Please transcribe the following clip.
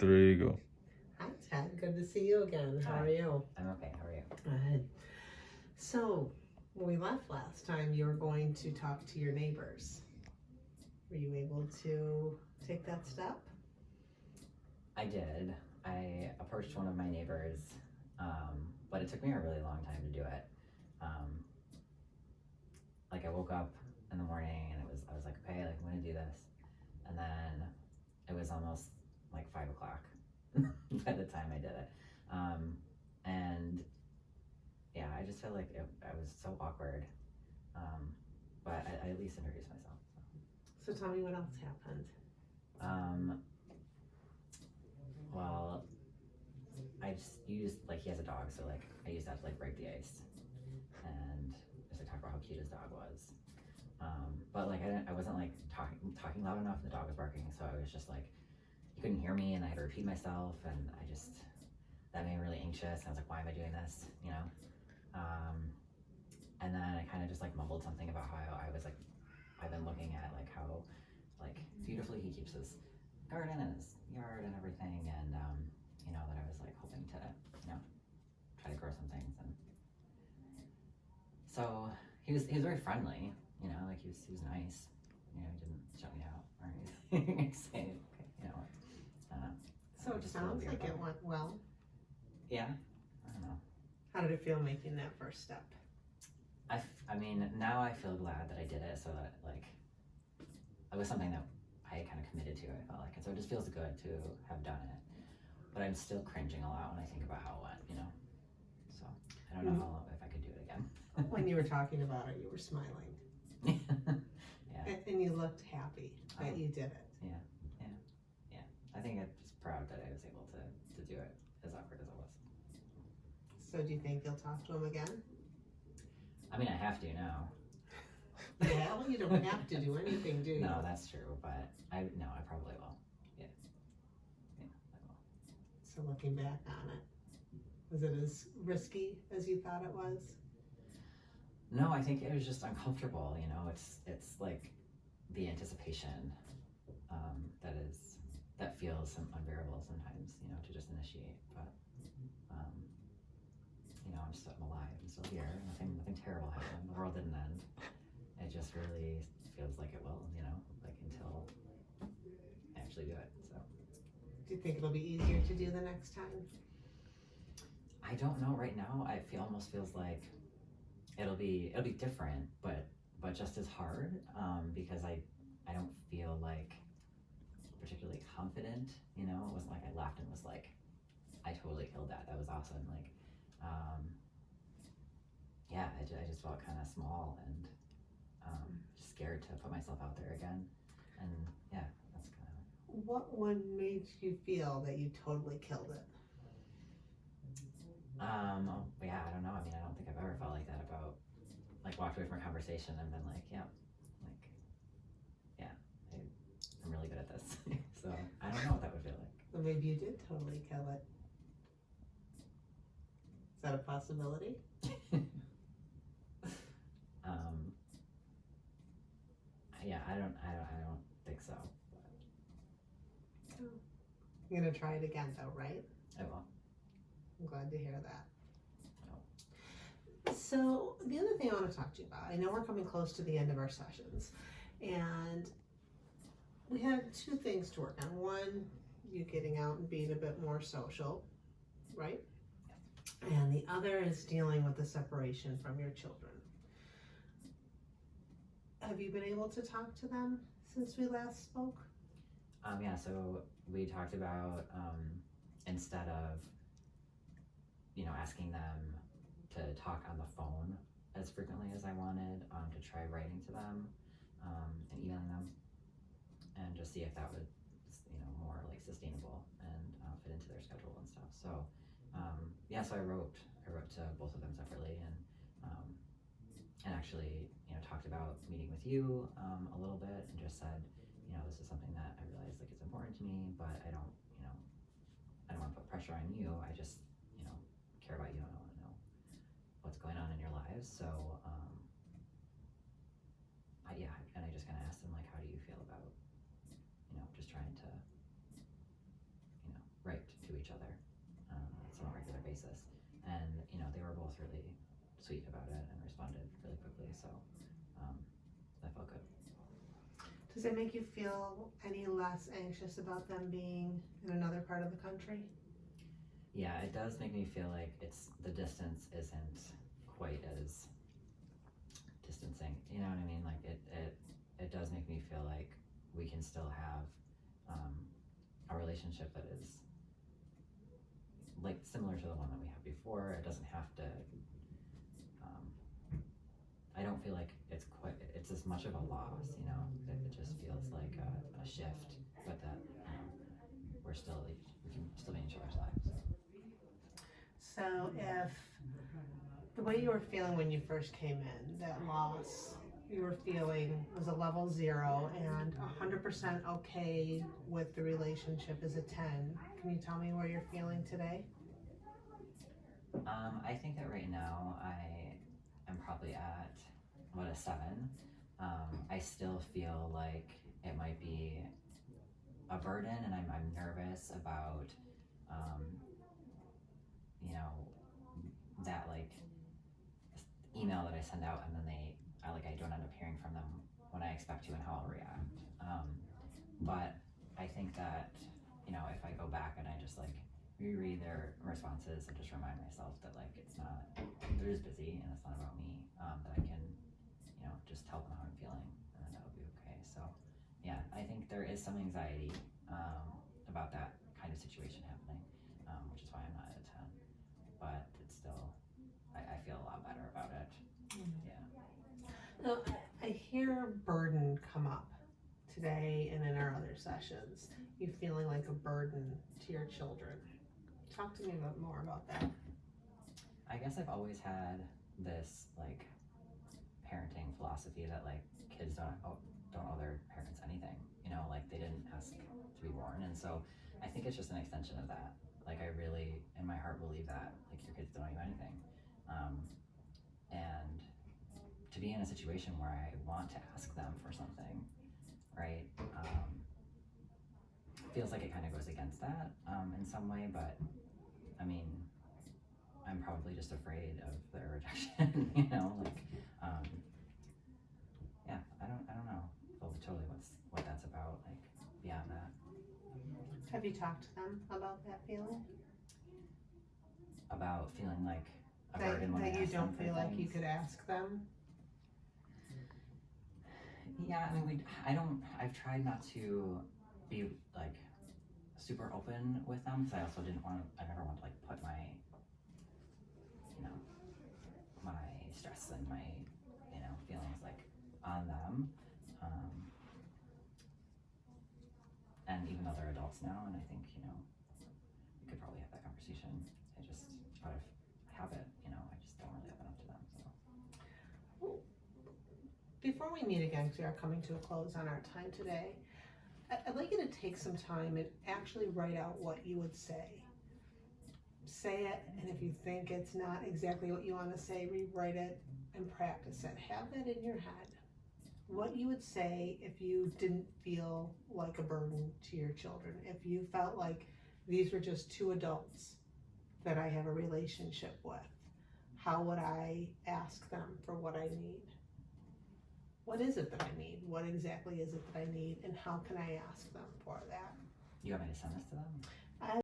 Three, go. Hi, Ted. Good to see you again. How Hi. are you? I'm okay. How are you? Good. So, when we left last time, you were going to talk to your neighbors. Were you able to take that step? I did. I approached one of my neighbors, but it took me a really long time to do it. Like I woke up in the morning and I was like, okay, like I'm gonna do this, and then it was almost like 5 o'clock by the time I did it, and yeah, I just felt like I was so awkward, but I at least introduced myself. So, tell me what else happened. Well, I just used, like, he has a dog, so like I used that to like break the ice and just like talk about how cute his dog was. But like I wasn't like talking loud enough, and the dog was barking, so I was just like, he couldn't hear me, and I had to repeat myself, and that made me really anxious. And I was like, why am I doing this? You know. And then I kind of just like mumbled something about how I've been looking at like how like beautifully he keeps his garden and his yard and everything, and that I was like hoping to try to grow some things. And so he was very friendly, like he was nice, he didn't shut me out or anything. Say, okay, So, it sounds like it went well. Yeah, I don't know. How did it feel making that first step? I mean, now I feel glad that I did it, so that like it was something that I kind of committed to. I felt like, and so it just feels good to have done it. But I'm still cringing a lot when I think about how it went. So I don't know if I could do it again. When you were talking about it, you were smiling. Yeah. And you looked happy that you did it. Yeah. I think I'm just proud that I was able to do it, as awkward as it was. So, do you think you'll talk to him again? I mean, I have to now. Yeah, well, you don't have to do anything, do you? No, that's true, but I probably will. Yeah, I will. So, looking back on it, was it as risky as you thought it was? No, I think it was just uncomfortable. It's like the anticipation that feels unbearable sometimes. To just initiate, but I'm alive. I'm still here. Nothing terrible happened. The world didn't end. It just really feels like it will. Like until I actually do it. So. Do you think it'll be easier to do the next time? I don't know. Right now, almost feels like it'll be different, but just as hard, because I don't feel like particularly confident. It wasn't like I laughed and was like, I totally killed that. That was awesome. Like, yeah, I just felt kind of small and just scared to put myself out there again. And yeah, that's kind of. What one made you feel that you totally killed it? Yeah, I don't know. I mean, I don't think I've ever felt like that about, like, walked away from a conversation and been like, yeah, I'm really good at this. So I don't know what that would feel like. Well, maybe you did totally kill it. Is that a possibility? Yeah, I don't think so. Oh. You're gonna try it again, though, right? I will. I'm glad to hear that. Oh. So the other thing I want to talk to you about, I know we're coming close to the end of our sessions, and we had two things to work on. One, you getting out and being a bit more social, right? Yes. And the other is dealing with the separation from your children. Have you been able to talk to them since we last spoke? Yeah, so we talked about, instead of, asking them to talk on the phone as frequently as I wanted, to try writing to them, and emailing them, and just see if that would, more like sustainable and fit into their schedule and stuff. So, yeah, so I wrote to both of them separately, and actually, talked about meeting with you a little bit, and just said, this is something that I realize like it's important to me, but I don't want to put pressure on you. I just, care about you and I want to know what's going on in your lives. So, and I just kind of asked them, like, how do you feel about, just trying to, each other on a regular basis. And, you know, they were both really sweet about it and responded really quickly. So that felt good. Does it make you feel any less anxious about them being in another part of the country? Yeah, it does make me feel like the distance isn't quite as distancing. You know what I mean? Like it does make me feel like we can still have a relationship that is like similar to the one that we had before. It doesn't have to. I don't feel like it's as much of a loss. You know, it just feels like a shift, but that we can still be in each other's lives. So if the way you were feeling when you first came in, that loss you were feeling was a level 0 and 100% okay with the relationship is a 10, can you tell me where you're feeling today? I think that right now I am probably at a 7. I still feel like it might be a burden, and I'm nervous about you know, that like email that I send out and then I don't end up hearing from them when I expect to and how I'll react. But I think that, you know, if I go back and I just like reread their responses and just remind myself that like they're just busy and it's not about me, that I can, you know, just tell them how I'm feeling and then that'll be okay. So yeah, I think there is some anxiety about that kind of situation happening, which is why I'm not at a 10. But it's still, I feel a lot better about it. Yeah. Now, I hear burden come up today and in our other sessions. You feeling like a burden to your children. Talk to me a bit more about that. I guess I've always had this like parenting philosophy that like kids don't owe their parents anything. You know, like they didn't ask to be born, and so I think it's just an extension of that. Like I really, in my heart, believe that like your kids don't owe you anything, and to be in a situation where I want to ask them for something, right? Feels like it kind of goes against that in some way, but I mean, I'm probably just afraid of their rejection. You know, like yeah, I don't know totally what that's about. Like beyond that. Have you talked to them about that feeling? About feeling like a burden when that I you ask don't them for feel like you things. could ask them? Yeah, I mean, I've tried not to be like super open with them because I also I never want to like put my, you know, my stress and my, you know, feelings like on them. And even though they're adults now, and I think, you know, we could probably have that conversation. I just, out of habit, you know, I just don't really open up to them, so. Before we meet again, because we are coming to a close on our time today, I'd like you to take some time and actually write out what you would say. Say it, and if you think it's not exactly what you want to say, rewrite it and practice it. Have that in your head. What you would say if you didn't feel like a burden to your children, if you felt like these were just two adults that I have a relationship with, how would I ask them for what I need? What is it that I need? What exactly is it that I need? And how can I ask them for that? You want me to send this to them?